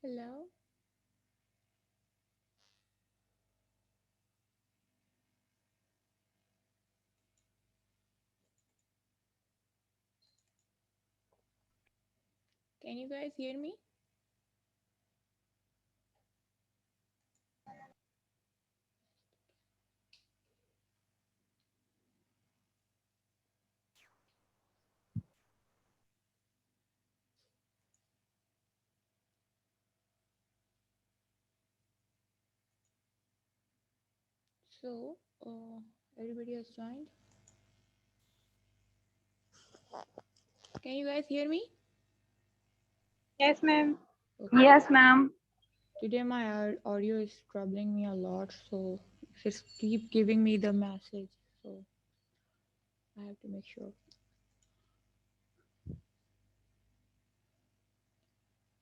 Hello. Can you guys hear me? So, everybody has joined. Can you guys hear me? Yes, ma'am. Okay. Yes, ma'am. Today my audio is troubling me a lot, so just keep giving me the message. So I have to make sure.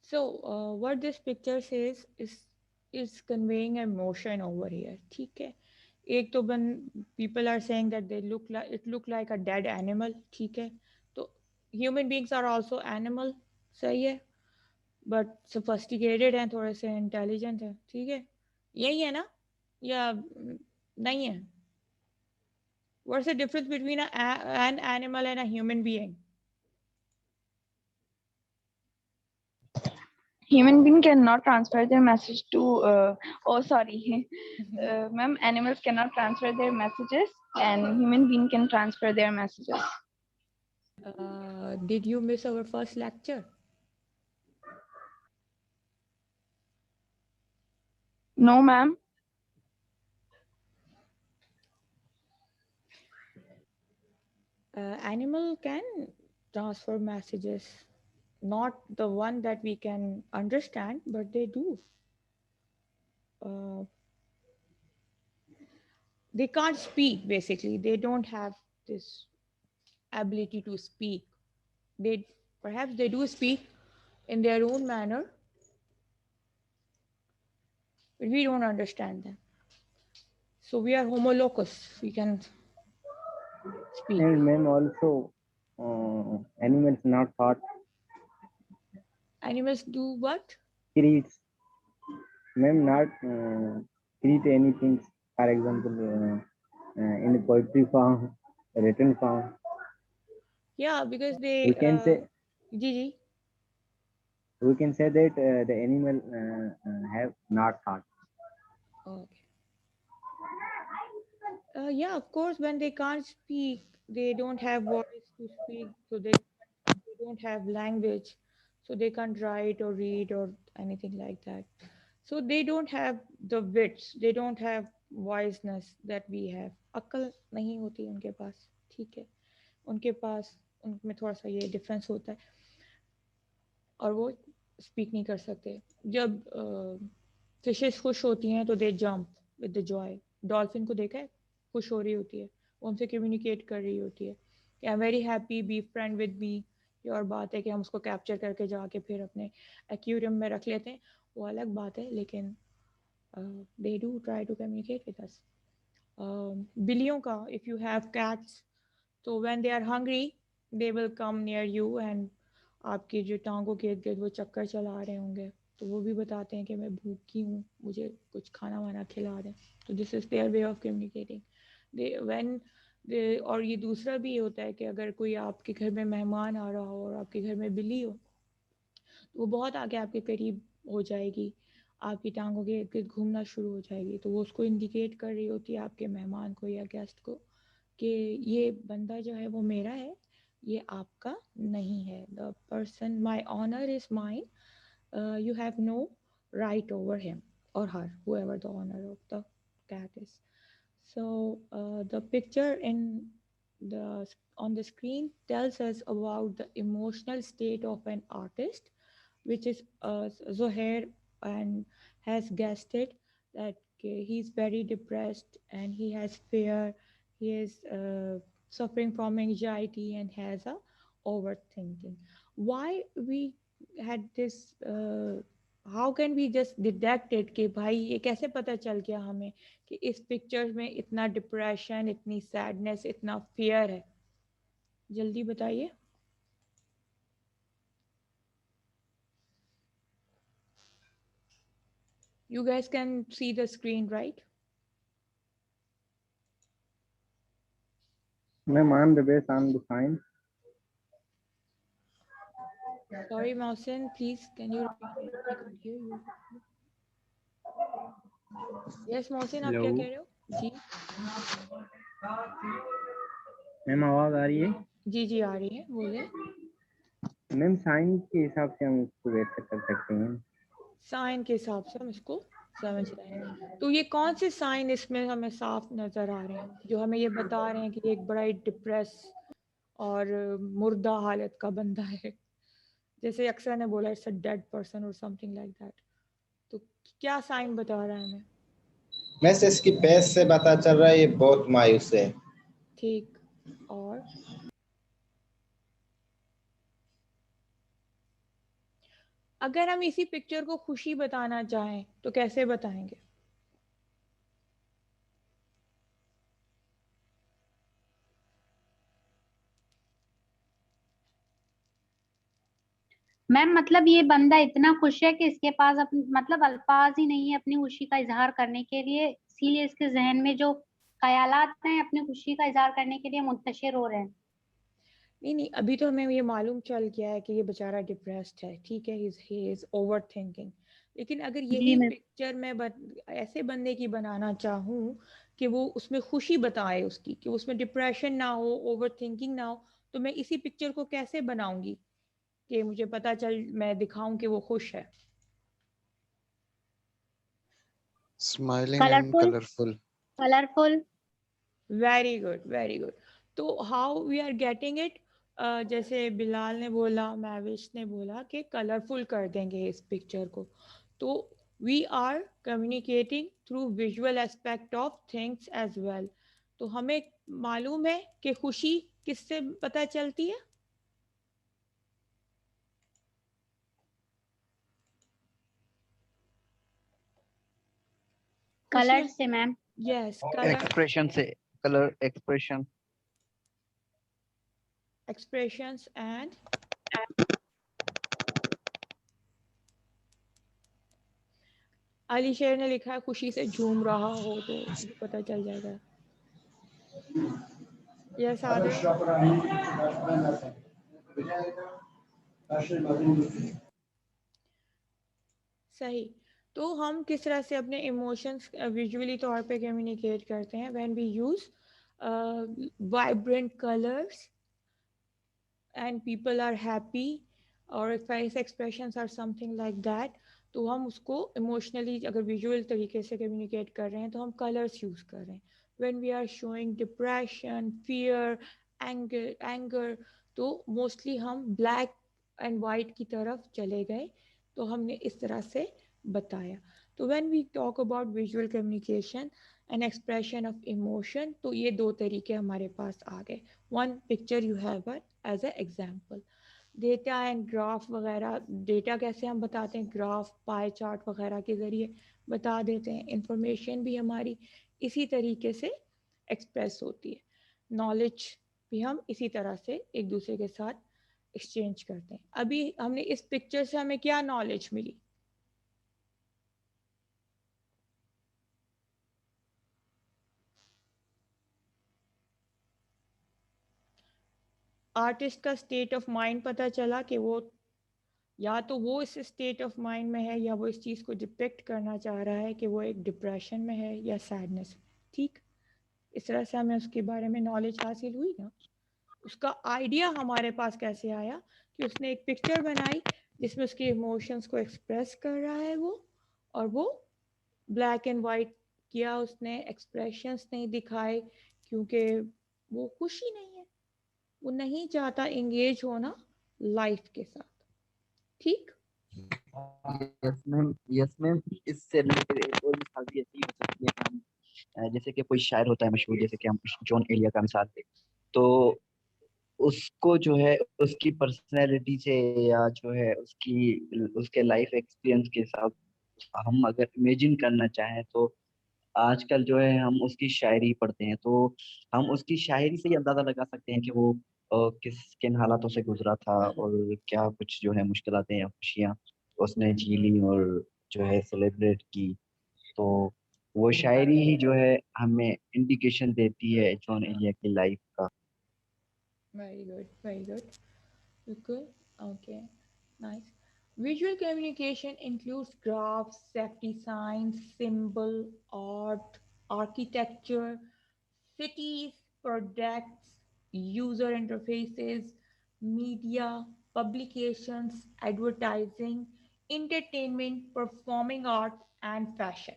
So, what this picture says is conveying emotion over here. ठीक है. एक तो बन people are saying that they look like a dead animal. ठीक है. तो human beings are also animal. सही है. बट सोफिस्टिकेटेड हैं, थोड़े से इंटेलिजेंट हैं. ठीक है. यही है ना, या नहीं है? What's the difference between an animal and a human being? Human being cannot transfer their message to. Oh, sorry, ma'am. Animals cannot transfer their messages, and human being can transfer their messages. Did you miss our first lecture? No, ma'am. Animal can transfer messages, not the one that we can understand, but they do. uh, they can't speak, basically. They don't have this ability to speak. They perhaps they do speak in their own manner, but we don't understand them. So we are homolocus. We can speak. And ma'am also animals not thought Animals do what? creates ma'am not create anything. For example, in the poetry form, written form, Yeah, because we they. can say Gigi. we can say that the animal have not thought. Okay. Yeah, of course, when they can't speak, they don't have voice to speak, so they don't have language, so they can't write or read or anything like that. So they don't have the wits, they don't have wiseness that we have. अक्ल नहीं होती उनके पास. ठीक है. उनके पास, उनमें थोड़ा सा ये डिफरेंस होता है, और वो स्पीक नहीं कर सकते. जब फिशेस खुश होती हैं तो they jump with the joy. Dolphin को देखा है, खुश हो रही होती है, वो हमसे कम्युनिकेट कर रही होती है कि I am very happy, be friend with me. ये और बात है कि हम उसको कैप्चर करके जाके फिर अपने एक्वेरियम में रख लेते हैं, वो अलग बात है, लेकिन they do try to communicate with us. बिल्लियों का, इफ़ यू हैव कैट्स, तो when they are hungry they will come near you, and आपकी जो टांगों के इर्द गिर्द वो चक्कर चला रहे होंगे, तो वो भी बताते हैं कि मैं भूखी हूँ, मुझे कुछ खाना वाना खिला दें. तो this is their way of communicating. They when they, और ये दूसरा भी होता है कि अगर कोई आपके घर में मेहमान आ रहा हो और आपके घर में बिल्ली हो, तो वो बहुत आके आपके करीब हो जाएगी, आपकी टांगों के इर्द गिर्द घूमना शुरू हो जाएगी, तो वो उसको इंडिकेट कर रही होती है आपके मेहमान को या गेस्ट को कि ये बंदा जो है वो मेरा है, ये आपका नहीं है. The person, my honour is mine, you have no right over him or her, whoever the owner of the cat is. So the picture in the on the screen tells us about the emotional state of an artist, which is Zohair, and has guessed it that he's very depressed and he has fear, he is suffering from anxiety and has a overthinking. Why we had this? How can we just detect it कि भाई ये कैसे पता चल गया हमें कि इस पिक्चर में इतना डिप्रेशन, इतनी सैडनेस, इतना फियर है? जल्दी बताइए. You guys can see the screen, right? Ma'am, I'm the best. I'm the sign. Sorry, Mausin, please, can you repeat it? I could hear you. Yes, Mausin, आप क्या Hello. कह रहे हो? जी मैम आवाज आ रही है? जी जी आ रही है, बोले। मैम साइन के हिसाब से हम उसको व्यक्त कर सकते हैं। साइन के हिसाब से हम इसको समझ रहे हैं। तो ये कौन से साइन इसमें हमें साफ नजर आ रहे हैं जो हमें ये बता रहे हैं कि ये एक बड़ा ही डिप्रेस और मुर्दा हालत का बंदा है? जैसे अक्सर ने बोला इट्स अ डेड पर्सन और समथिंग लाइक दैट। तो क्या साइन बता रहा है हमें? वैसे इसकी पेस से पता चल रहा है ये बहुत मायूस है। ठीक। और अगर हम इसी पिक्चर को खुशी बताना चाहें तो कैसे बताएंगे? मैम मतलब ये बंदा इतना खुश है कि इसके पास मतलब अल्फाज ही नहीं है अपनी खुशी का इजहार करने के लिए, इसीलिए इसके जहन में जो ख्यालात हैं अपनी खुशी का इजहार करने के लिए मुंतशिर हो रहे हैं। नहीं नहीं, अभी तो हमें ये मालूम चल गया है कि ये बेचारा डिप्रेस्ड है, ठीक है, ही इज ओवर थिंकिंग। लेकिन अगर जी यही मैम। पिक्चर मैं ऐसे बंदे की बनाना चाहूँ कि वो उसमें खुशी बताए उसकी, कि उसमें डिप्रेशन ना हो, ओवर थिंकिंग ना हो, तो मैं इसी पिक्चर को कैसे बनाऊंगी कि मुझे पता चल, मैं दिखाऊं कि वो खुश है? Smiling and colourful. colorful. Colourful. Very good, very good. तो how we are getting it? जैसे बिलाल ने बोला, महविश ने बोला कि कलरफुल कर देंगे इस पिक्चर को। तो we are communicating through visual aspect of things as well. तो हमें मालूम है कि खुशी किससे पता चलती है? कलर से मैम। यस, कलर, एक्सप्रेशन से, colour expression. Expressions and Ali शेर ने लिखा है खुशी से झूम रहा हो तो भी पता चल जाएगा। यस आदर। सही। तो हम किस तरह से अपने इमोशंस विजुअली तौर पे कम्युनिकेट करते हैं? When we use vibrant colours and people are happy और face expressions are something like that, तो हम उसको इमोशनली अगर विजुअल तरीके से कम्युनिकेट कर रहे हैं तो हम कलर्स यूज़ कर रहे हैं। When we are showing depression, fear, anger, तो मोस्टली हम ब्लैक एंड वाइट की तरफ चले गए, तो हमने इस तरह से बताया। तो when we talk about visual communication and expression of emotion, तो ये दो तरीके हमारे पास आ गए। One picture you have as a example. Data and graph वगैरह, डेटा कैसे हम बताते हैं? ग्राफ, पाई चार्ट वगैरह के ज़रिए बता देते हैं। इंफॉर्मेशन भी हमारी इसी तरीके से एक्सप्रेस होती है। नॉलेज भी हम इसी तरह से एक दूसरे के साथ एक्सचेंज करते हैं। अभी हमने इस पिक्चर से हमें क्या नॉलेज मिली? आर्टिस्ट का स्टेट ऑफ माइंड पता चला कि वो या तो वो इस स्टेट ऑफ माइंड में है या वो इस चीज़ को डिपिक्ट करना चाह रहा है कि वो एक डिप्रेशन में है या सैडनेस में। ठीक, इस तरह से हमें उसके बारे में नॉलेज हासिल हुई ना। उसका आइडिया हमारे पास कैसे आया कि उसने एक पिक्चर बनाई जिसमें उसके इमोशंस को एक्सप्रेस कर रहा है वो, और वो ब्लैक एंड वाइट किया उसने, एक्सप्रेशंस नहीं दिखाए क्योंकि वो खुशी नहीं है, वो नहीं चाहता एंगेज होना लाइफ के साथ। ठीक। Yes ma'am, yes ma'am. इससे रिलेटेड एक और मिसाल भी ऐसी हो सकती है कि हम जैसे कि कोई शायर होता है मशहूर, जैसे कि हम जॉन एलिया का मिसाल दें, तो उसको जो है उसकी पर्सनैलिटी से या जो है उसके लाइफ एक्सपीरियंस के साथ हम अगर इमेजिन करना चाहें तो आजकल जो है हम उसकी शायरी पढ़ते हैं, तो हम उसकी शायरी से ही अंदाजा लगा सकते हैं कि वो किन हालातों से गुजरा था और क्या कुछ जो है मुश्किलातें या खुशियां उसने झेली और जो है सेलिब्रेट की। तो वो शायरी ही जो है हमें इंडिकेशन देती है जॉन एलिया की लाइफ का। Very good, very good. Cool. Okay, nice. Visual communication includes graphs, safety signs, symbol, art, architecture, cities, products, user interfaces, media, publications, advertising, entertainment, performing art, and fashion.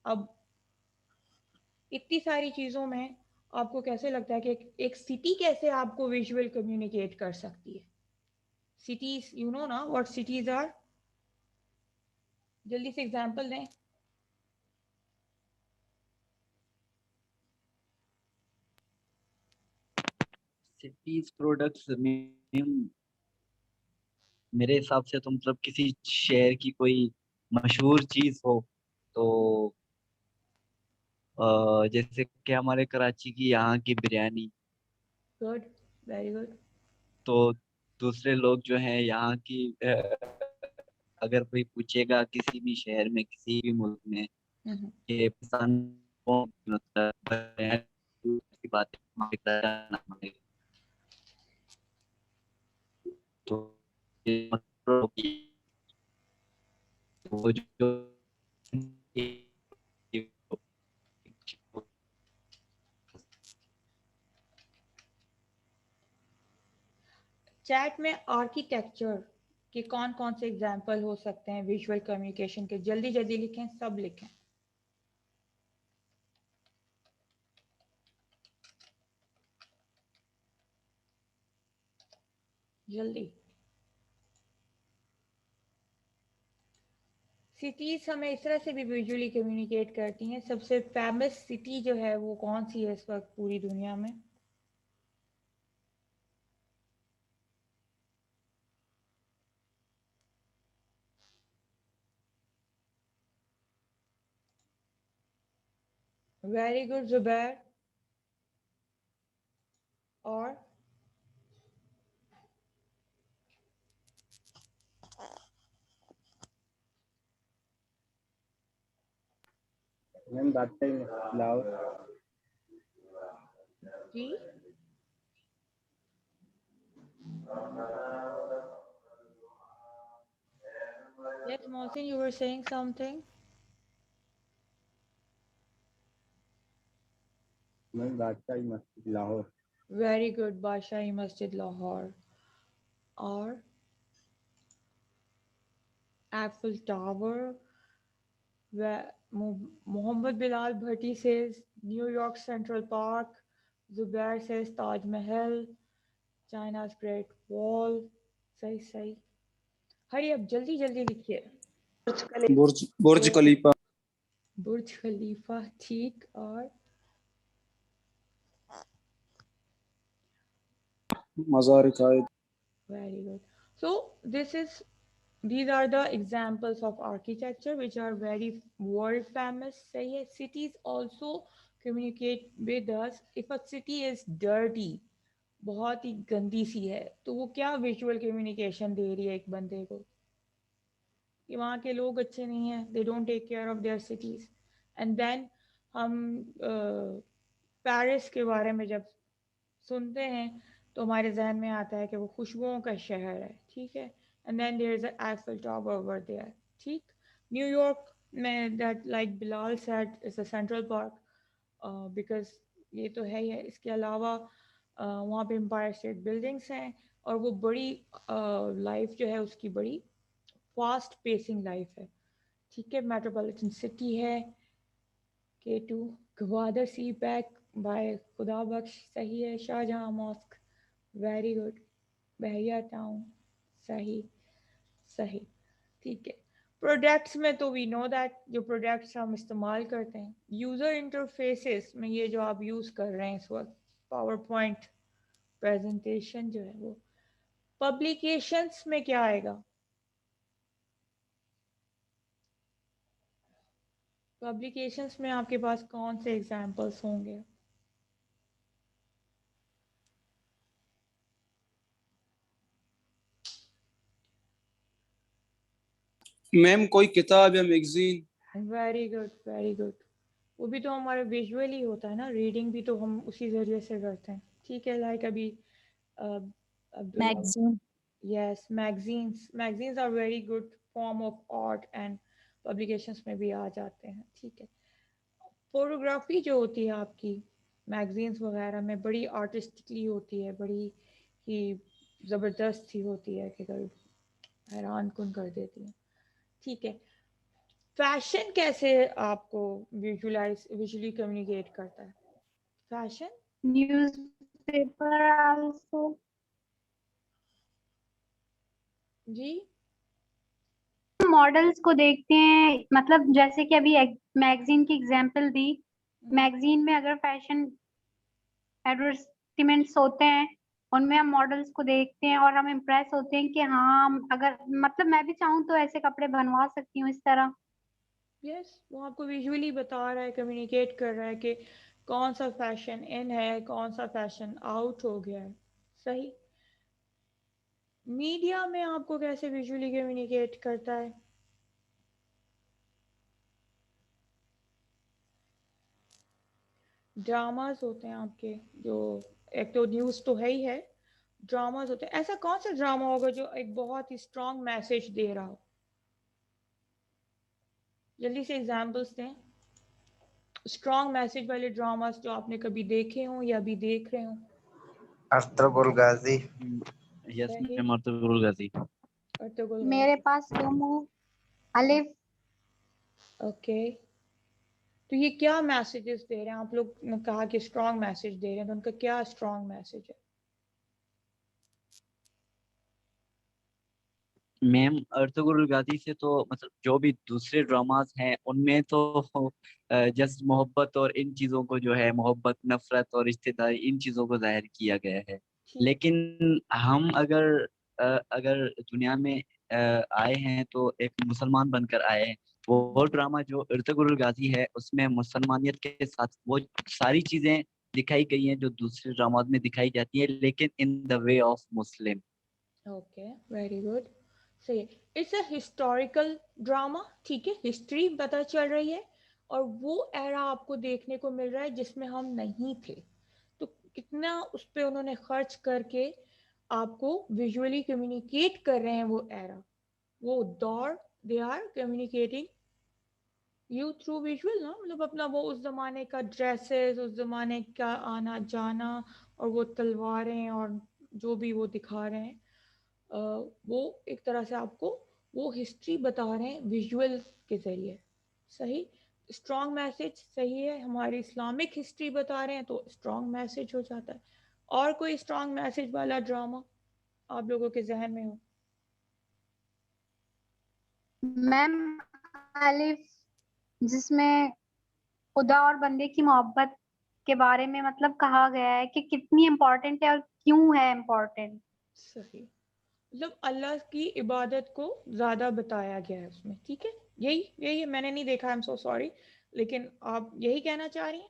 अब इतनी सारी चीज़ों में आपको कैसे लगता है कि एक सिटी कैसे आपको विजुअल कम्युनिकेट कर सकती है? सिटीज, यू नो ना व्हाट सिटीज आर? जल्दी से एग्जांपल दें। सिटीज प्रोडक्ट्स मेरे हिसाब से तो मतलब किसी शहर की कोई मशहूर चीज हो, तो जैसे कि हमारे कराची की यहाँ की बिरयानी, गुड, वेरी गुड। तो दूसरे लोग जो हैं यहाँ की अगर कोई पूछेगा किसी भी शहर में किसी भी मुल्क में कि पसंद मतलब बिरयानी की बात तो ये मतलब वो जो चैट में आर्किटेक्चर के कौन कौन से एग्जांपल हो सकते हैं विजुअल कम्युनिकेशन के? जल्दी जल्दी लिखें, सब लिखें जल्दी। सिटीज हमें इस तरह से भी विजुअली कम्युनिकेट करती हैं। सबसे फेमस सिटी जो है वो कौन सी है इस वक्त पूरी दुनिया में? Very good Zubair. और मैम बादशाही लाहौर। जी, yes Mohsin, you were saying something. Ma'am Badshahi Masjid Lahore. Very good, Badshahi Masjid Lahore. और Eiffel Tower. Muhammad Bilal Bhatti says New York Central Park. Zubair says Taj Mahal, China's Great Wall. सही सही। हरी अब जल्दी जल्दी लिखिए। बुर्ज खलीफा। बुर्ज खलीफा, ठीक। और मज़ार कायद। very good. So these are the examples of architecture which are very world famous. सही है। Cities also communicate with us. If a city is dirty, बहुत ही गंदी सी है, तो वो क्या विजुअल कम्युनिकेशन दे रही है एक बंदे को कि वहाँ के लोग अच्छे नहीं हैं, they don't take care of their cities. And then हम पेरिस के बारे में जब सुनते हैं तो हमारे जहन में आता है कि वो खुशबुओं का शहर है, ठीक है। And then there is Eiffel tower over there, ठीक। न्यूयॉर्क में that like Bilal said is a central park, because ये तो है ही है। इसके अलावा वहाँ पे एम्पायर स्टेट बिल्डिंग्स हैं और वो बड़ी लाइफ जो है उसकी बड़ी फास्ट पेसिंग लाइफ है, ठीक है। मेट्रोपॉलिटन सिटी है। K2 गवादर सी पैक बाय खुदा बख्श, सही है। Shah Jahan mosque, very good. Bahria town, सही सही, ठीक है। प्रोडक्ट्स में तो वी नो दैट जो प्रोडक्ट्स हम इस्तेमाल करते हैं। यूज़र इंटरफेसेस में ये जो आप यूज़ कर रहे हैं इस वक्त, पावर पॉइंट प्रेजेंटेशन जो है वो। पब्लिकेशंस में क्या आएगा? पब्लिकेशंस में आपके पास कौन से एग्जांपल्स होंगे? मैम कोई किताब या magazine. Very good, very good. वो भी तो हमारा विजुअल ही होता है ना, रीडिंग भी तो हम उसी जरिए से करते हैं। ठीक है, लाइक अभी Abdullah, magazine. Yes, magazines are very good form of art and publications में भी आ जाते हैं। ठीक है, फोटोग्राफी जो होती है आपकी मैगजीन्स वगैरह में बड़ी आर्टिस्टिकली होती है, बड़ी ही ज़बरदस्त सी होती है कि कभी हैरान कुन कर देती है। ठीक है, फैशन कैसे आपको विजुअली कम्युनिकेट करता है? Fashion, newspaper also. जी, मॉडल्स को देखते हैं, मतलब जैसे कि अभी मैगजीन की एग्जांपल दी, मैगजीन में अगर फैशन एडवर्टाइजमेंट्स होते हैं, उनमें हम मॉडल्स को देखते हैं और हम इम्प्रेस होते हैं कि हाँ, अगर मतलब मैं भी चाहूँ तो ऐसे कपड़े बनवा सकती हूँ इस तरह। यस, वो आपको विजुअली बता रहा है, कम्युनिकेट कर रहा है कि कौन सा फैशन इन है, कौन सा फैशन आउट हो गया है। सही। मीडिया में आपको कैसे विजुअली कम्युनिकेट करता है? ड्रामास होते हैं आपके, जो एक तो न्यूज़ तो है ही है, ड्रामास होते हैं। ऐसा कौन सा ड्रामा होगा जो एक बहुत ही स्ट्रॉन्ग मैसेज दे रहा हो? जल्दी से एग्जांपल्स दें, स्ट्रॉन्ग मैसेज वाले ड्रामास जो आपने कभी देखे हों या अभी देख रहे हों। अर्तुगरुल गाजी। यस सही। मैम, अर्तुगरुल गाजी। अर्तुगरुल मेरे गाजी। पास सोमू, अलिफ। ओके, तो ये क्या मैसेजेस दे रहे हैं? आप लोग ने कहा कि स्ट्रॉन्ग मैसेज दे रहे हैं, तो उनका क्या स्ट्रॉन्ग मैसेज है? मैम अर्तुगरुल गाजी से तो मतलब जो भी दूसरे ड्रामास हैं उनमें तो जस्ट मोहब्बत और इन चीजों को जो है, मोहब्बत, नफरत और रिश्तेदारी, इन चीजों को जाहिर किया गया है। ठीक। लेकिन हम अगर दुनिया में आए हैं तो एक मुसलमान बनकर आए हैं। वो ड्रामा जो अर्तुगरुल गाजी है उसमें मुसलमानियत के साथ वो सारी चीजें दिखाई गई हैं जो दूसरे ड्रामा में दिखाई जाती है, लेकिन in the way of Muslim. Okay, very good. सही। It's a historical drama. ठीक है, हिस्ट्री पता चल रही है और वो एरा आपको देखने को मिल रहा है जिसमें हम नहीं थे। तो कितना उस पर उन्होंने खर्च करके आपको विजुअली कम्युनिकेट कर रहे हैं वो एरा, वो दौर। They are communicating you through visual ना, मतलब अपना वो उस जमाने का ड्रेसेस, उस जमाने का आना जाना, और वो तलवारें और जो भी वो दिखा रहे हैं, वो एक तरह से आपको वो हिस्ट्री बता रहे हैं विजुअल के जरिए। सही। स्ट्रॉन्ग मैसेज, सही है। हमारी इस्लामिक हिस्ट्री बता रहे हैं तो स्ट्रॉन्ग मैसेज हो जाता है। और कोई स्ट्रॉन्ग मैसेज वाला ड्रामा आप लोगों के जहन में हो? मैम अलिफ, जिसमें खुदा और बंदे की मोहब्बत के बारे में मतलब कहा गया है कि कितनी इम्पोर्टेंट है और क्यों है इम्पोर्टेंट। सही, मतलब अल्लाह की इबादत को ज़्यादा बताया गया है उसमें। ठीक है, यही यही मैंने नहीं देखा, आई एम सो सॉरी, लेकिन आप यही कहना चाह रही हैं?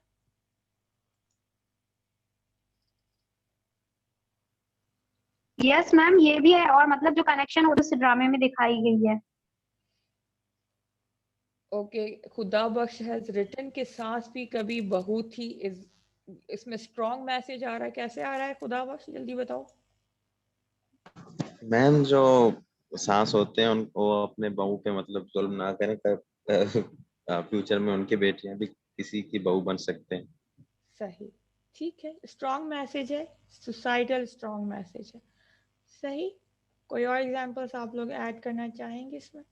यस मैम, ये भी है, और मतलब जो कनेक्शन वो उस ड्रामे में दिखाई गई है। ओके, खुदा बख्श हैज रिटन के सांस भी कभी बहू थी, इसमें स्ट्रॉन्ग मैसेज आ रहा है। कैसे आ रहा है खुदा बख्श, जल्दी बताओ। मैम जो सांस होते हैं उनको अपने बहू पे मतलब जुल्म ना करें, फ्यूचर में उनके बेटियां भी किसी की बहू बन सकते हैं। सही। ठीक है, स्ट्रॉन्ग मैसेज है, सोसाइटल स्ट्रॉन्ग मैसेज है। सही। कोई और एग्जांपल्स आप लोग ऐड करना चाहेंगे इसमें?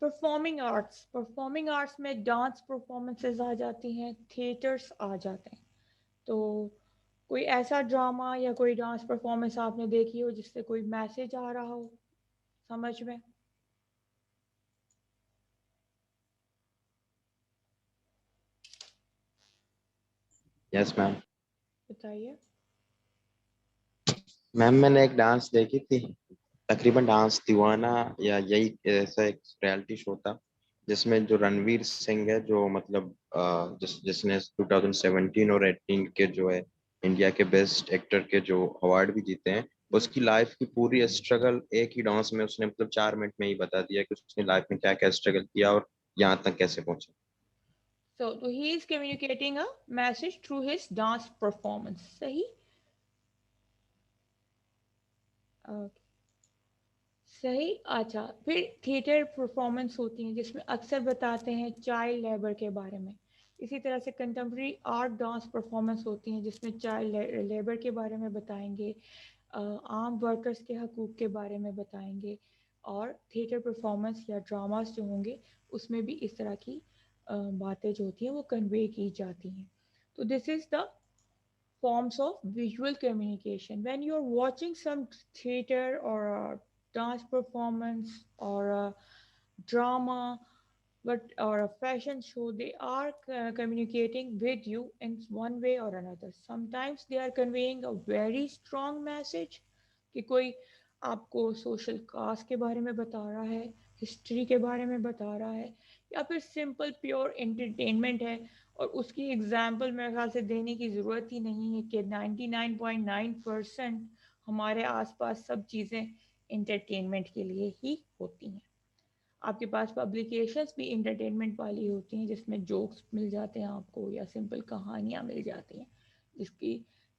परफॉर्मिंग आर्ट्स में डांस परफॉर्मेंसेज आ जाती हैं, थिएटर्स आ जाते हैं। तो कोई ऐसा ड्रामा या कोई डांस परफॉर्मेंस आपने देखी हो जिससे कोई मैसेज आ रहा हो समझ में? Yes ma'am. बताइए। मैम मैंने एक डांस देखी थी, तकरीबन डांस दीवाना या यही ऐसा एक रियलिटी शो था, जिसमें जो रणवीर सिंह है जो मतलब जिसने 2017 और 18 के जो है इंडिया के बेस्ट एक्टर के जो अवार्ड भी जीते हैं, उसकी लाइफ की पूरी स्ट्रगल एक ही डांस में उसने मतलब 4 मिनट में ही बता दिया कि उसने लाइफ में क्या क्या स्ट्रगल किया और यहाँ तक कैसे पहुंचा। So he is communicating a message through his dance performance. सही? Okay. सही। अच्छा, फिर थिएटर परफॉर्मेंस होती हैं जिसमें अक्सर बताते हैं चाइल्ड लेबर के बारे में। इसी तरह से कंटेम्प्रेरी आर्ट डांस परफॉर्मेंस होती हैं जिसमें चाइल्ड लेबर के बारे में बताएंगे, आम वर्कर्स के हकूक़ के बारे में बताएंगे। और थिएटर परफॉर्मेंस या ड्रामास जो होंगे उसमें भी इस तरह की बातें जो होती हैं वो कन्वे की जाती हैं। तो this is the forms of visual communication. When you're watching some theater or a dance performance or a drama, or a fashion show, they are communicating with you in one way or another. Sometimes they are conveying a very strong message कि कोई आपको social cast के बारे में बता रहा है, history के बारे में बता रहा है, या फिर सिंपल प्योर एंटरटेनमेंट है। और उसकी एग्जाम्पल मेरे ख्याल से देने की ज़रूरत ही नहीं है कि 99.9% हमारे आसपास सब चीज़ें इंटरटेनमेंट के लिए ही होती हैं। आपके पास पब्लिकेशंस भी इंटरटेनमेंट वाली होती हैं जिसमें जोक्स मिल जाते हैं आपको, या सिंपल कहानियाँ मिल जाती हैं जिसकी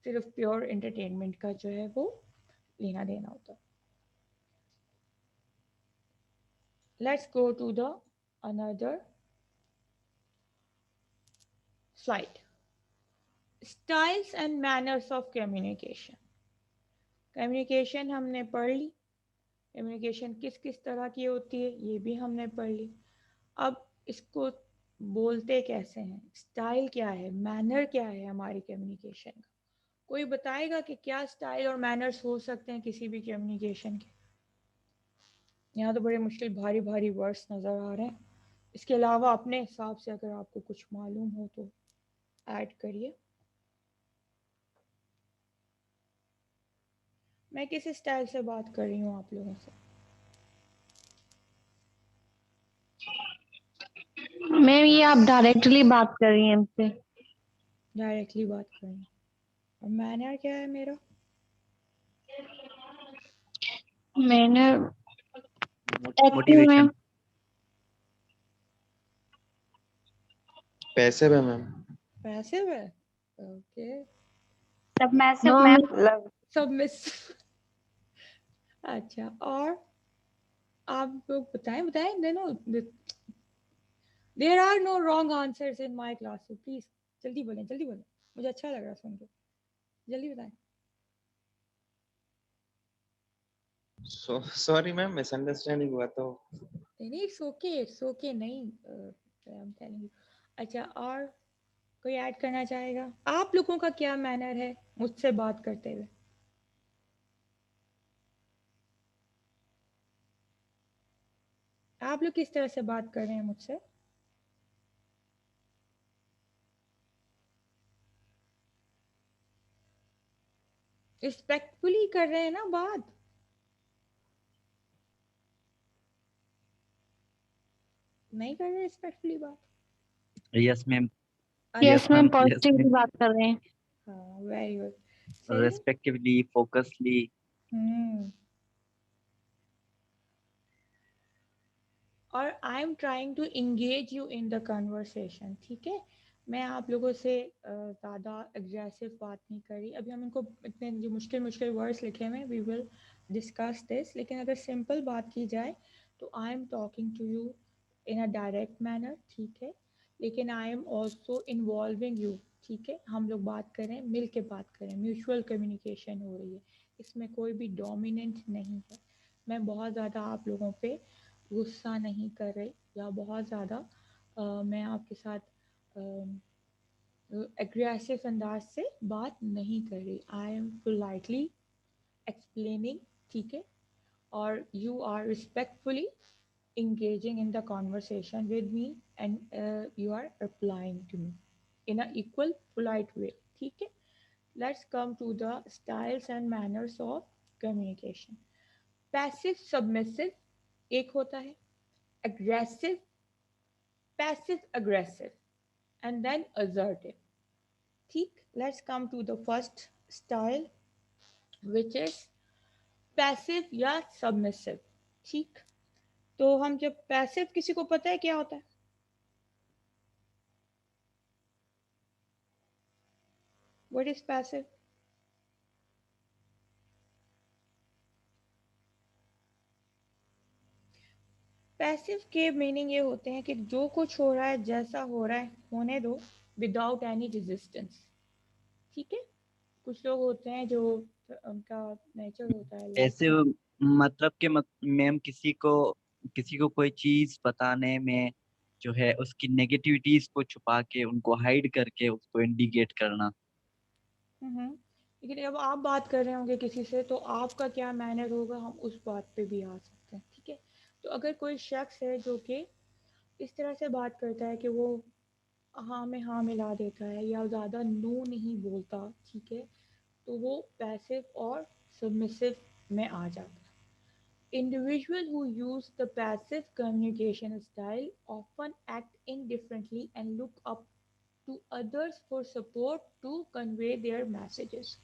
सिर्फ प्योर एंटरटेनमेंट का जो है वो लेना देना होता है। Let's go to the another slide. Styles and manners of communication. Communication हमने पढ़ ली, कम्युनिकेशन किस किस तरह की होती है ये भी हमने पढ़ ली। अब इसको बोलते कैसे हैं, स्टाइल क्या है, मैनर क्या है हमारी कम्युनिकेशन का। कोई बताएगा कि क्या स्टाइल और मैनर्स हो सकते हैं किसी भी कम्युनिकेशन के। यहाँ तो बड़े मुश्किल भारी भारी वर्ड्स नज़र आ रहे हैं। इसके अलावा अपने हिसाब से अगर आपको कुछ मालूम हो तो ऐड करिए। मैं किस स्टाइल से बात कर रही हूँ आप लोगों से? मैम ये आप डायरेक्टली बात कर रही हैं हमसे। डायरेक्टली बात कर रही हूँ। और मैनर क्या है मेरा? मैंने मोटिवेशन। पैसिव है मैम। पैसिव है, okay. Submissive no ma'am. Submissive. अच्छा, और आप लोग बताएं बताएं। No, there are no wrong answers in my class, so please जल्दी बोलें, जल्दी बोलें, मुझे अच्छा लग रहा सुन के। जल्दी बताएं। सॉरी मैम, मिसअंडरस्टैंडिंग हुआ तो। नहीं, इट्स ओके नहीं, आई एम टेलिंग यू। अच्छा, और कोई ऐड करना चाहेगा? आप लोगों का क्या मैनर है मुझसे बात करते हुए? आप लोग किस तरह से बात कर रहे हैं मुझसे? रिस्पेक्टफुली कर रहे हैं ना बात? नहीं कर रहे रिस्पेक्टफुली बात? Yes ma'am. Yes ma'am, ma'am, yes positively ma'am. बात कर रहे हैं। हाँ, वेरी गुड, सही है। Respectively, focusly. और I am trying to engage you in the conversation, ठीक है। मैं आप लोगों से ज़्यादा एग्रेसिव बात नहीं कर रही। अभी हम इनको इतने जो मुश्किल मुश्किल वर्ड्स लिखे हुए हैं, वी विल डिस्कस दिस। लेकिन अगर सिंपल बात की जाए तो I am talking to you in a direct manner, ठीक है। लेकिन I am also involving you, ठीक है। हम लोग बात करें, मिल के बात करें, म्यूचुअल कम्युनिकेशन हो रही है, इसमें कोई भी डोमिनेंट नहीं है। मैं बहुत ज़्यादा आप लोगों पे गुस्सा नहीं कर रही, या बहुत ज़्यादा मैं आपके साथ एग्रेसिव अंदाज से बात नहीं कर रही। आई एम पोलाइटली एक्सप्लेनिंग, ठीक है। और you are respectfully engaging in the conversation with me, and you are replying to me in an equal polite way, ठीक है। Let's come to the styles and manners of communication. Passive submissive एक होता है, aggressive, passive aggressive, and then assertive, ठीक, let's come to the first style which is passive या submissive. ठीक, तो हम जब पैसिव, किसी को पता है क्या होता है? What is passive? पैसिव के मीनिंग ये होते हैं कि जो कुछ हो रहा है, जैसा हो रहा है होने दो, विदाउट एनी रेजिस्टेंस। ठीक है, कुछ लोग होते हैं जो उनका नेचर होता है ऐसे लाइक मतलब कि मैम किसी को कोई चीज बताने में जो है उसकी नेगेटिविटीज को छुपा के उनको हाइड करके उसको इंडिकेट करना। लेकिन जब आप बात कर रहे होंगे किसी से, तो आपका क्या मैनर होगा, हम उस बात पे भी आ सकते हैं। ठीक है, तो अगर कोई शख्स है जो कि इस तरह से बात करता है कि वो हाँ में हाँ मिला देता है या ज़्यादा नो नहीं बोलता, ठीक है, तो वो पैसिव और सबमिसिव में आ जाता है। Individuals who use the passive communication style often act indifferently and look up to others for support to convey their messages.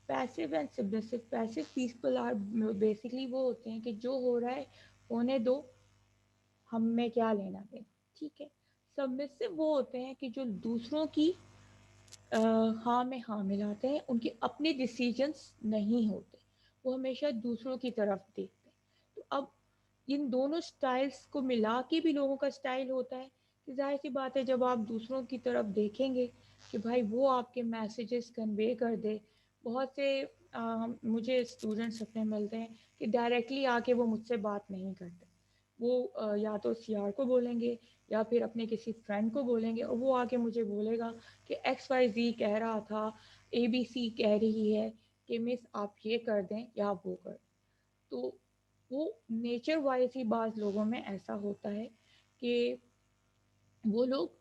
Passive and submissive, passive people are basically वो होते हैं कि जो हो रहा है होने दो, हम में क्या लेना देना। ठीक है, सबमिसिव वो होते हैं कि जो दूसरों की हाँ में हाँ मिलाते हैं, उनके अपने डिसीजंस नहीं होते, वो हमेशा दूसरों की तरफ देखते हैं। तो अब इन दोनों स्टाइल्स को मिला के भी लोगों का स्टाइल होता है कि जाहिर सी बात है, जब आप दूसरों की तरफ देखेंगे कि भाई वो आपके मैसेजेस कन्वे कर दे। बहुत से मुझे स्टूडेंट्स अपने मिलते हैं कि डायरेक्टली आके वो मुझसे बात नहीं करते, वो या तो सीआर को बोलेंगे या फिर अपने किसी फ्रेंड को बोलेंगे, और वो आके मुझे बोलेगा कि एक्स वाई जी कह रहा था, ए बी सी कह रही है कि मिस आप ये कर दें या वो कर। तो वो नेचर वाइज ही बाज़ लोगों में ऐसा होता है कि वो लोग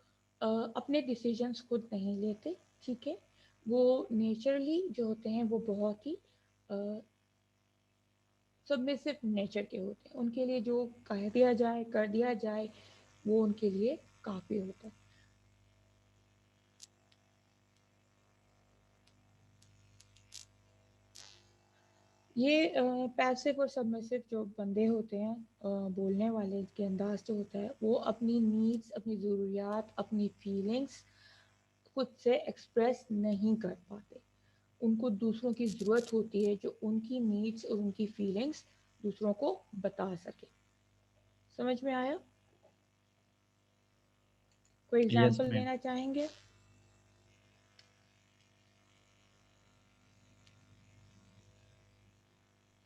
अपने डिसीजंस खुद नहीं लेते। ठीक है, वो नेचुरली जो होते हैं वो बहुत ही सबमिसिव नेचर के होते हैं, उनके लिए जो कह दिया जाए कर दिया जाए वो उनके लिए काफ़ी होता है। ये पैसिव और सबमिसिव जो बंदे होते हैं, बोलने वाले के अंदाज जो होता है, वो अपनी नीड्स, अपनी ज़रूरियात, अपनी फीलिंग्स खुद से एक्सप्रेस नहीं कर पाते। उनको दूसरों की ज़रूरत होती है जो उनकी नीड्स और उनकी फीलिंग्स दूसरों को बता सके। समझ में आया? कोई यस एग्जांपल मैम। देना चाहेंगे?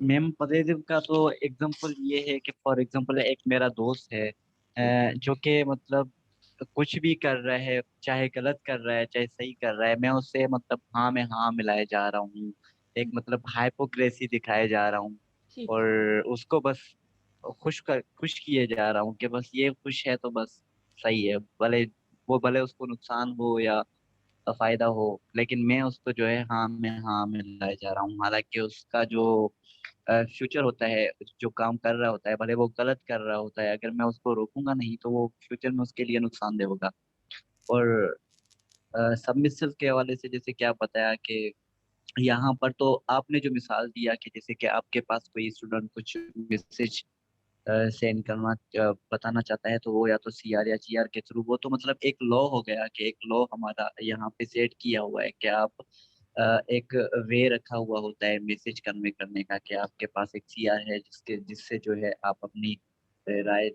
मैम पॉजिटिव का तो एग्जांपल ये है कि फॉर एग्जांपल एक मेरा दोस्त है जो कि मतलब कुछ भी कर रहा है, चाहे गलत कर रहा है चाहे सही कर रहा है, मैं उससे मतलब हाँ में हाँ मिलाए जा रहा हूँ, एक मतलब हाइपोक्रेसी दिखाए जा रहा हूँ ठीक और है। उसको बस खुश किए जा रहा हूँ कि बस ये खुश है तो बस सही है, भले उसको नुकसान हो या फायदा हो, लेकिन मैं उसको जो है हाँ में हाँ मिलाए जा रहा हूँ, हालांकि उसका जो फ्यूचर होता है, जो काम कर रहा होता है, भले वो गलत कर रहा होता है, अगर मैं उसको रोकूंगा नहीं तो वो फ्यूचर में उसके लिए नुकसानदेह होगा। और सबमिसिव के हवाले से जैसे कि आप बताया कि यहाँ पर तो आपने जो मिसाल दिया कि जैसे कि आपके पास कोई स्टूडेंट कुछ मैसेज सेंड करना बताना चाहता है तो वो या तो सीआर या जीआर के थ्रू, वो तो मतलब एक लॉ हो गया कि एक लॉ हमारा यहाँ पे सेट किया हुआ है कि आप एक वे रखा हुआ होता है मैसेज कन्वे करने का कि आपके पास एक सीआर है जिससे जो है आप अपनी राय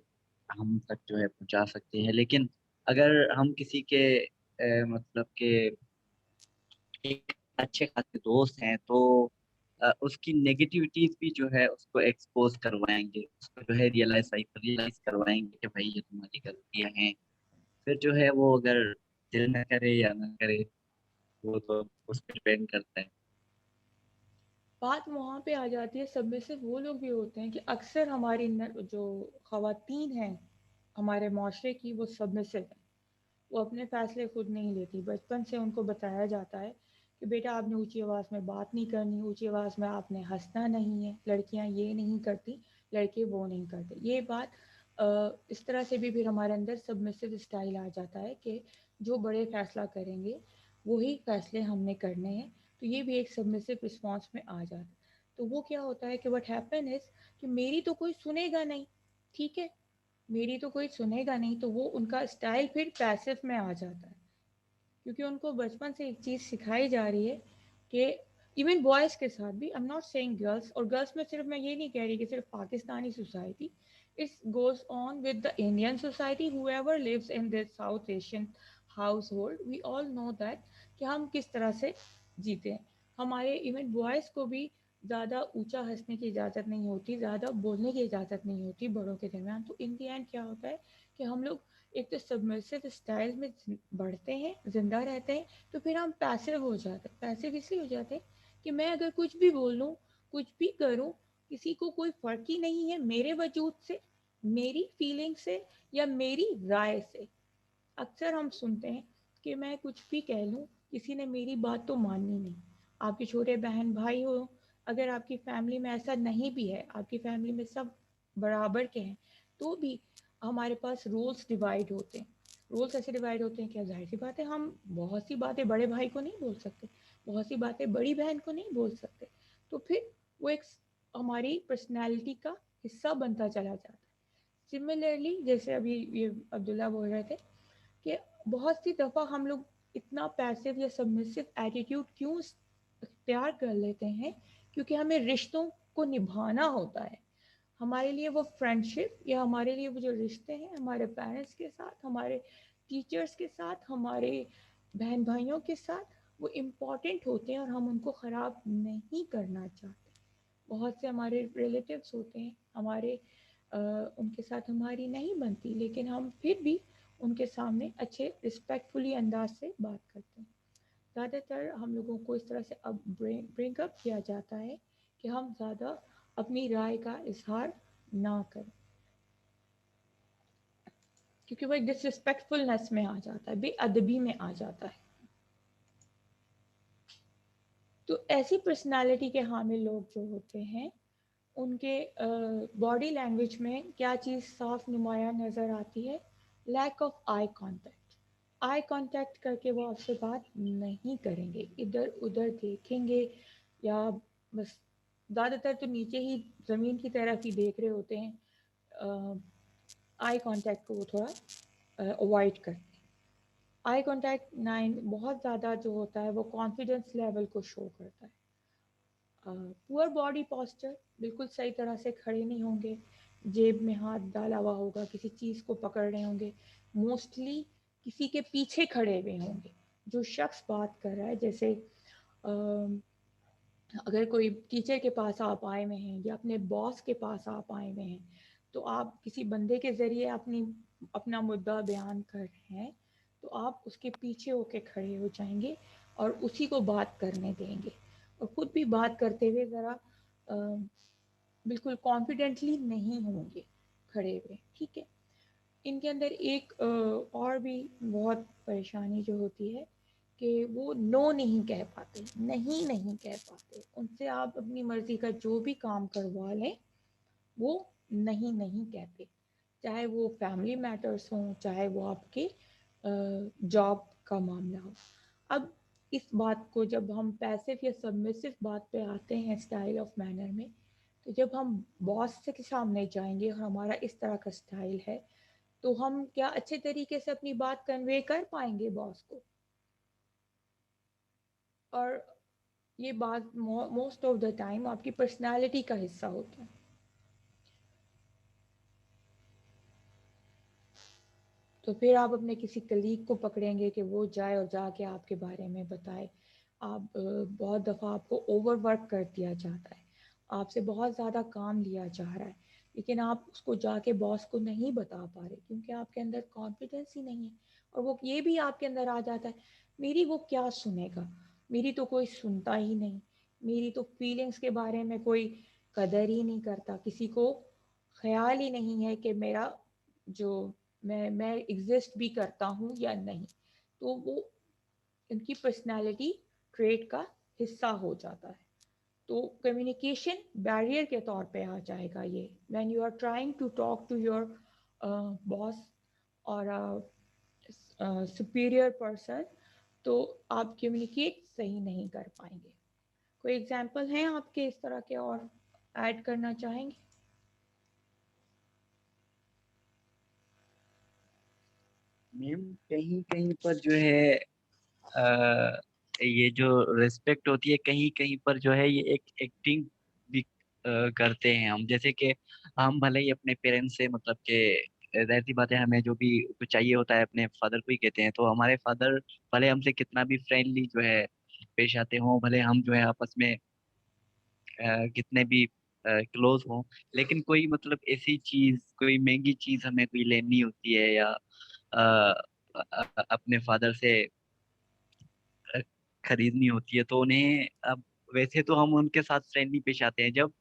हम तक जो है पहुंचा सकते हैं। लेकिन अगर हम किसी के मतलब के एक अच्छे खासे दोस्त हैं तो उसकी नेगेटिविटीज भी जो है उसको एक्सपोज करवाएंगे, उसको जो है रियलाइज करवाएंगे कि भाई ये तुम्हारी गलतियां हैं। फिर जो है वो अगर दिल न करे या ना करे वो तो उस पर डिपेंड करता है। बात वहाँ पे आ जाती है, सब में से वो लोग भी होते हैं कि अक्सर हमारी जो खवातीन हैं हमारे माशरे की, वो सबमिसिव है। वो अपने फैसले खुद नहीं लेती। बचपन से उनको बताया जाता है कि बेटा आपने ऊंची आवाज़ में बात नहीं करनी, ऊंची आवाज़ में आपने हंसना नहीं है, लड़कियां ये नहीं करती, लड़के वो नहीं करते। ये बात इस तरह से भी फिर हमारे अंदर सबमिसिव स्टाइल आ जाता है कि जो बड़े फैसला करेंगे वही फैसले हमने करने हैं। तो ये भी एक सबमिसिव रिस्पॉन्स में आ जाता है। तो वो क्या होता है कि व्हाट हैपन इज कि मेरी तो कोई सुनेगा नहीं, ठीक है, मेरी तो कोई सुनेगा नहीं, तो वो उनका स्टाइल फिर पैसिव में आ जाता है। क्योंकि उनको बचपन से एक चीज़ सिखाई जा रही है कि इवन बॉयज़ के साथ भी, I am not saying girls, और गर्ल्स में सिर्फ मैं ये नहीं कह रही कि सिर्फ Pakistani society, it's goes on with the Indian society, whoever lives in this South Asian household, we all know that कि हम किस तरह से जीते हैं। हमारे इवन बॉयज़ को भी ज़्यादा ऊंचा हंसने की इजाज़त नहीं होती, ज़्यादा बोलने की इजाज़त नहीं होती बड़ों के दरमियान। तो इन दी एंड क्या होता है कि हम लोग एक तो सबमिसिव स्टाइल में बढ़ते हैं, जिंदा रहते हैं, तो फिर हम पैसिव हो जाते हैं। पैसिव इसलिए हो जाते हैं कि मैं अगर कुछ भी बोल लूँ, कुछ भी करूँ, किसी को कोई फर्क ही नहीं है मेरे वजूद से, मेरी फीलिंग से या मेरी राय से। अक्सर हम सुनते हैं कि मैं कुछ भी कह लूँ, किसी ने मेरी बात तो माननी नहीं। आपके छोटे बहन भाई हो, अगर आपकी फैमिली में ऐसा नहीं भी है, आपकी फैमिली में सब बराबर के हैं, तो भी हमारे पास रोल्स डिवाइड होते हैं। रोल्स ऐसे डिवाइड होते हैं, क्या जाहिर सी बात है हम बहुत सी बातें बड़े भाई को नहीं बोल सकते, बहुत सी बातें बड़ी बहन को नहीं बोल सकते। तो फिर वो एक हमारी पर्सनैलिटी का हिस्सा बनता चला जाता है। सिमिलरली जैसे अभी ये अब्दुल्ला बोल रहे थे कि बहुत सी दफ़ा हम लोग इतना पैसिव या सबमिसिव एटीट्यूड क्यों इख्तियार कर लेते हैं, क्योंकि हमें रिश्तों को निभाना होता है। हमारे लिए वो फ्रेंडशिप या हमारे लिए वो जो रिश्ते हैं हमारे पेरेंट्स के साथ, हमारे टीचर्स के साथ, हमारे बहन भाइयों के साथ, वो इम्पॉर्टेंट होते हैं और हम उनको ख़राब नहीं करना चाहते। बहुत से हमारे रिलेटिव्स होते हैं, हमारे उनके साथ हमारी नहीं बनती, लेकिन हम फिर भी उनके सामने अच्छे रिस्पेक्टफुली अंदाज से बात करते हैं। ज़्यादातर हम लोगों को इस तरह से अब ब्रिंक अप किया जाता है कि हम ज़्यादा अपनी राय का इजहार ना करें, क्योंकि वह डिसरिस्पेक्टफुलनेस में आ जाता है, बेअदबी में आ जाता है। तो ऐसी पर्सनालिटी के हामिल लोग जो होते हैं, उनके बॉडी लैंग्वेज में क्या चीज़ साफ नुमाया नज़र आती है? Lack of eye contact. Eye contact करके वो आपसे बात नहीं करेंगे, इधर उधर देखेंगे, या बस ज़्यादातर तो नीचे ही ज़मीन की तरफ ही देख रहे होते हैं। आई कांटेक्ट को वो थोड़ा अवॉइड करते हैं। आई कांटेक्ट 9 बहुत ज़्यादा जो होता है वो कॉन्फिडेंस लेवल को शो करता है। पुअर बॉडी पोस्चर, बिल्कुल सही तरह से खड़े नहीं होंगे, जेब में हाथ डाला हुआ होगा, किसी चीज़ को पकड़ रहे होंगे, मोस्टली किसी के पीछे खड़े हुए होंगे। जो शख्स बात कर रहा है, जैसे अगर कोई टीचर के पास आप आए हुए हैं या अपने बॉस के पास आप आए हुए हैं, तो आप किसी बंदे के ज़रिए अपना मुद्दा बयान कर रहे हैं, तो आप उसके पीछे होके खड़े हो जाएंगे और उसी को बात करने देंगे, और खुद भी बात करते हुए ज़रा बिल्कुल कॉन्फिडेंटली नहीं होंगे खड़े हुए, ठीक है। इनके अंदर एक और भी बहुत परेशानी जो होती है कि वो नो नहीं कह पाते, नहीं नहीं कह पाते। उनसे आप अपनी मर्जी का जो भी काम करवा लें, वो नहीं नहीं कहते, चाहे वो फैमिली मैटर्स हों, चाहे वो आपके जॉब का मामला हो। अब इस बात को जब हम पैसिव या सबमिसिव बात पे आते हैं स्टाइल ऑफ मैनर में, तो जब हम बॉस से के सामने जाएंगे और हमारा इस तरह का स्टाइल है, तो हम क्या अच्छे तरीके से अपनी बात कन्वे कर पाएंगे बॉस को? और ये बात मोस्ट ऑफ द टाइम आपकी पर्सनालिटी का हिस्सा होता है। तो फिर आप अपने किसी कलीग को पकड़ेंगे कि वो जाए और जाके आपके बारे में बताए। आप बहुत दफ़ा आपको ओवरवर्क कर दिया जाता है, आपसे बहुत ज़्यादा काम लिया जा रहा है, लेकिन आप उसको जाके बॉस को नहीं बता पा रहे क्योंकि आपके अंदर कॉन्फिडेंस ही नहीं है। और वो ये भी आपके अंदर आ जाता है, मेरी वो क्या सुनेगा, मेरी तो कोई सुनता ही नहीं, मेरी तो फीलिंग्स के बारे में कोई कदर ही नहीं करता, किसी को ख्याल ही नहीं है कि मेरा जो मैं एग्जिस्ट भी करता हूँ या नहीं। तो वो उनकी पर्सनालिटी ट्रेट का हिस्सा हो जाता है। तो कम्युनिकेशन बैरियर के तौर पे आ जाएगा ये, when you are trying to talk to your boss और सुपीरियर पर्सन, तो आप कम्युनिकेट सही नहीं कर पाएंगे। कोई एग्जांपल हैं आपके इस तरह के और ऐड करना चाहेंगे? मैम कहीं कहीं पर जो है ये जो रिस्पेक्ट होती है कहीं कहीं पर जो है ये एक एक्टिंग भी करते हैं हम। जैसे कि हम भले ही अपने पेरेंट्स से मतलब के जाहिर सी बात है हमें जो भी कुछ चाहिए होता है अपने फादर को ही कहते हैं। तो हमारे फादर भले हमसे कितना भी फ्रेंडली जो है पेश आते हों, भले हम जो है आपस में कितने भी क्लोज हों, लेकिन कोई मतलब ऐसी चीज कोई महंगी चीज हमें कोई लेनी होती है या अपने फादर से अ, खरीदनी होती है तो उन्हें अब वैसे तो हम उनके साथ फ्रेंडली पेश आते हैं जब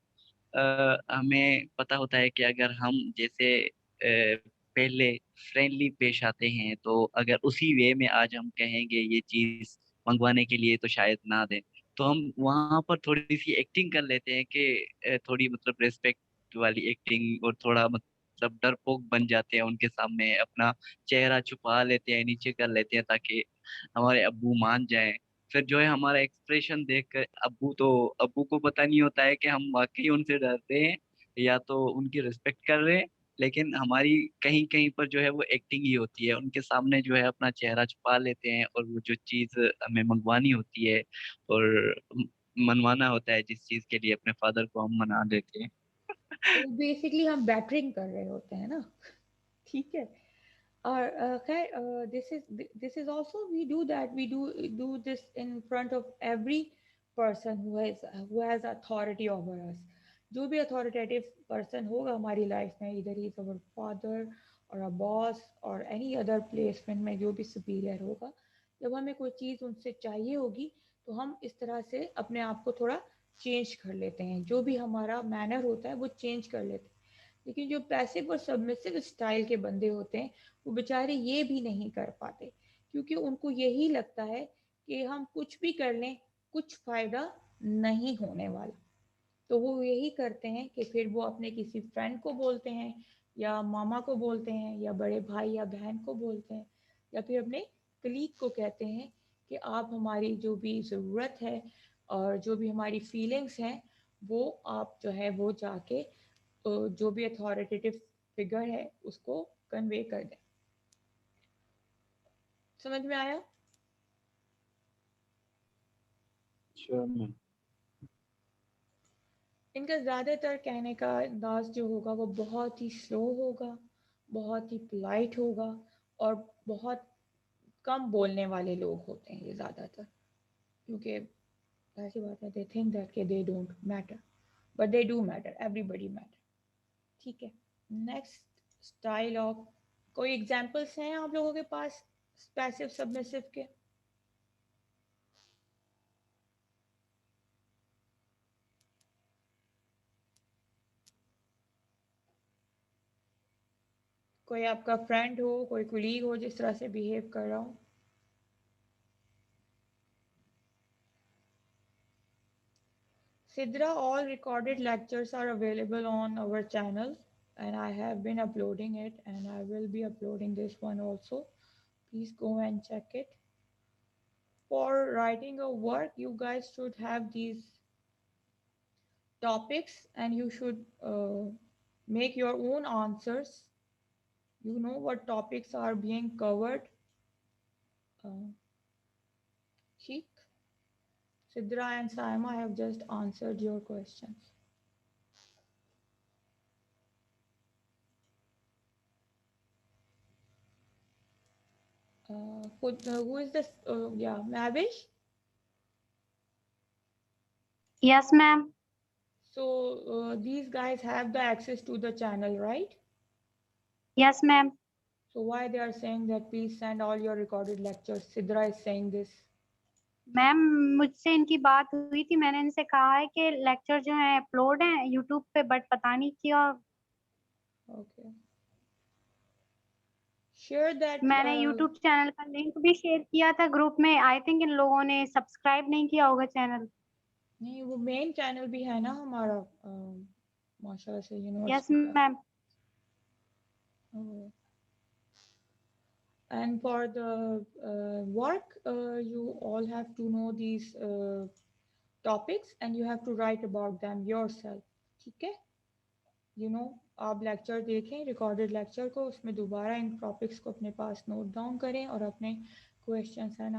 हमें पता होता है कि अगर हम जैसे पहले फ्रेंडली पेश आते हैं तो अगर उसी वे में आज हम कहेंगे ये चीज मंगवाने के लिए तो शायद ना दें। तो हम वहां पर थोड़ी सी एक्टिंग कर लेते हैं कि थोड़ी मतलब रेस्पेक्ट वाली एक्टिंग और थोड़ा मतलब डरपोक बन जाते हैं उनके सामने, अपना चेहरा छुपा लेते हैं, नीचे कर लेते हैं ताकि हमारे अब्बू मान जाएं। फिर जो है हमारा एक्सप्रेशन देखकर अब्बू को पता नहीं होता है कि हम वाकई उनसे डरते हैं या तो उनकी रिस्पेक्ट कर रहे हैं, लेकिन हमारी कहीं कहीं पर जो है वो एक्टिंग ही होती है। उनके सामने जो है अपना चेहरा छुपा लेते हैं और वो जो चीज हमें मंगवानी होती है और मनवाना होता है जिस चीज के लिए अपने फादर को हम मना देते हैं। तो बेसिकली हम बैटरिंग कर रहे होते हैं ना। ठीक है। और खैर this is also we do that, we do this in front of every person who has authority over us। जो भी अथॉरिटेटिव पर्सन होगा हमारी लाइफ में, इधर ही अवर फादर और अ बॉस और एनी अदर प्लेसमेंट में जो भी सुपीरियर होगा, जब हमें कोई चीज़ उनसे चाहिए होगी तो हम इस तरह से अपने आप को थोड़ा चेंज कर लेते हैं, जो भी हमारा मैनर होता है वो चेंज कर लेते हैं। लेकिन जो पैसिव और सबमिसिव स्टाइल के बंदे होते हैं वो बेचारे ये भी नहीं कर पाते, क्योंकि उनको यही लगता है कि हम कुछ भी कर लें कुछ फायदा नहीं होने वाला। तो वो यही करते हैं कि फिर वो अपने किसी फ्रेंड को बोलते हैं या मामा को बोलते हैं या बड़े भाई या बहन को बोलते हैं या फिर अपने कलीग को कहते हैं कि आप हमारी जो भी ज़रूरत है और जो भी हमारी फीलिंग्स हैं वो आप जो है वो जाके जो भी अथॉरिटेटिव फिगर है उसको कन्वे कर दें। समझ में आया? Sure, ma'am. इनका ज़्यादातर कहने का अंदाज जो होगा वो बहुत ही स्लो होगा, बहुत ही पोलाइट होगा और बहुत कम बोलने वाले लोग होते हैं ये ज़्यादातर, क्योंकि ऐसी बात है दे थिंक दैट के they don't matter, but they do matter, everybody matter. ठीक है। नेक्स्ट स्टाइल ऑफ, कोई एग्जांपल्स हैं आप लोगों के पास पैसिव सबमिसिव के? कोई आपका फ्रेंड हो, कोई कुलीग हो जिस तरह से बिहेव कर रहा हो? Sidra, all recorded lectures are available on our channel and I have been uploading it and I will be uploading this one also. Please go and check it. For writing a work, you guys should have these topics and you should make your own answers. You know what topics are being covered. Sheikh, Sidra and Saima have just answered your questions. Who is this? Yeah, Mavish? Yes, ma'am. So these guys have the access to the channel, right? Yes, ma'am. So why they are saying that please send all your recorded lectures? Sidra is saying this. Ma'am मुझसे इनकी बात हुई थी, मैंने इनसे कहा है कि लेक्चर जो है अपलोड हैं यूट्यूब पे, बट पता नहीं क्यों। Okay. Share that. मैंने यूट्यूब चैनल का लिंक भी शेयर किया था ग्रुप में, आई थिंक इन लोगों ने सब्सक्राइब नहीं किया होगा चैनल। नहीं, वो मेन चैनल भी है ना हमारा माशाल्लाह से यस यूनिवर्सिटी का। Ma'am. And for the work, you all have to know these topics and you have to write about them yourself. ठीक है? आप लेक्चर देखें, रिकॉर्डेड लेक्चर को, उसमें दोबारा इन टॉपिक्स को अपने पास नोट डाउन करें और अपने क्वेश्चंस एंड